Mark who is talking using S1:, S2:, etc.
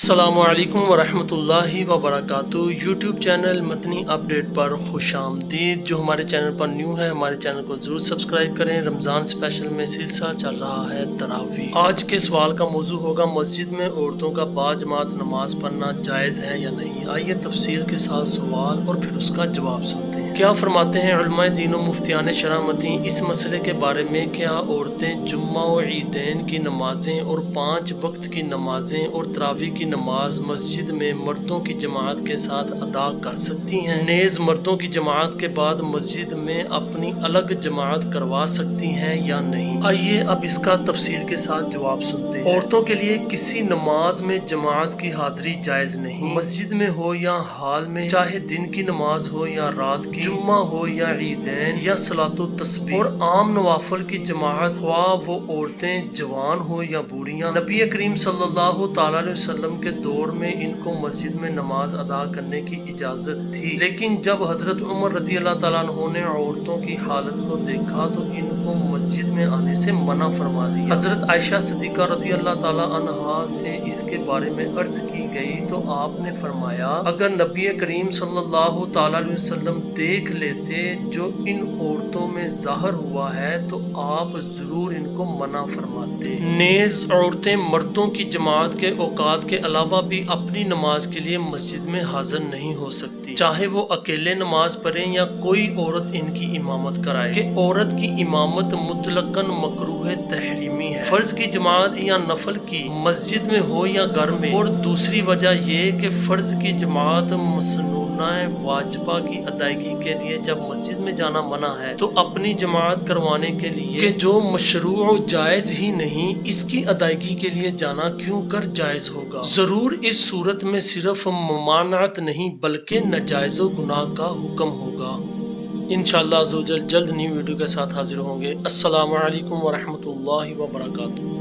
S1: السلام علیکم ورحمۃ اللہ وبرکاتہ۔ یوٹیوب چینل مدنی اپڈیٹ پر خوش آمدید۔ جو ہمارے چینل پر نیو ہے ہمارے چینل کو ضرور سبسکرائب کریں۔ رمضان اسپیشل میں سلسلہ چل رہا ہے تراویح۔ آج کے سوال کا موضوع ہوگا مسجد میں عورتوں کا باجماعت نماز پڑھنا جائز ہے یا نہیں۔ آئیے تفصیل کے ساتھ سوال اور پھر اس کا جواب سنتے ہیں۔ کیا فرماتے ہیں علماء دین و مفتیان شرامتی اس مسئلے کے بارے میں؟ کیا عورتیں جمعہ و عیدین کی نمازیں اور 5 وقت کی نمازیں اور تراویح کی نماز مسجد میں مردوں کی جماعت کے ساتھ ادا کر سکتی ہیں؟ نیز مردوں کی جماعت کے بعد مسجد میں اپنی الگ جماعت کروا سکتی ہیں یا نہیں؟ آئیے اب اس کا تفصیل کے ساتھ جواب سنتے ہیں۔ عورتوں کے لیے کسی نماز میں جماعت کی حاضری جائز نہیں، مسجد میں ہو یا ہال میں، چاہے دن کی نماز ہو یا رات کی، جمعہ ہو یا عیدین یا صلاۃ و تسبیح اور عام نوافل کی جماعت، خواہ وہ عورتیں جوان ہو یا بوڑھیاں۔ نبی کریم صلی اللہ تعالی علیہ وسلم کے دور میں ان کو مسجد میں نماز ادا کرنے کی اجازت تھی، لیکن جب حضرت عمر رضی اللہ تعالیٰ عنہ نے عورتوں کی حالت کو دیکھا تو ان کو مسجد میں آنے سے منع فرما دیا۔ حضرت عائشہ صدیقہ رضی اللہ تعالیٰ عنہا سے اس کے بارے میں عرض کی گئی تو آپ نے فرمایا اگر نبی کریم صلی اللہ تعالیٰ علیہ وسلم دیکھ لیتے جو ان عورتوں میں ظاہر ہوا ہے تو آپ ضرور ان کو منع فرماتے۔ نیز عورتیں مردوں کی جماعت کے اوقات کے علاوہ بھی اپنی نماز کے لیے مسجد میں حاضر نہیں ہو سکتی، چاہے وہ اکیلے نماز پڑھیں یا کوئی عورت ان کی امامت کرائے، کہ عورت کی امامت مطلقاً مکروہ تحریمی ہے، فرض کی جماعت یا نفل کی مسجد میں ہو یا گھر میں۔ اور دوسری وجہ یہ کہ فرض کی جماعت مسنونہ واجبہ کی ادائیگی کے لیے جب مسجد میں جانا منع ہے تو اپنی جماعت کروانے کے لیے کہ جو مشروع و جائز ہی نہیں، اس کی ادائیگی کے لیے جانا کیوں کر جائز ہوگا؟ ضرور اس صورت میں صرف ممانعت نہیں بلکہ نجائز و گناہ کا حکم ہوگا۔ انشاءاللہ عز و جل جلد نیو ویڈیو کے ساتھ حاضر ہوں گے۔ السلام علیکم ورحمۃ اللہ وبرکاتہ۔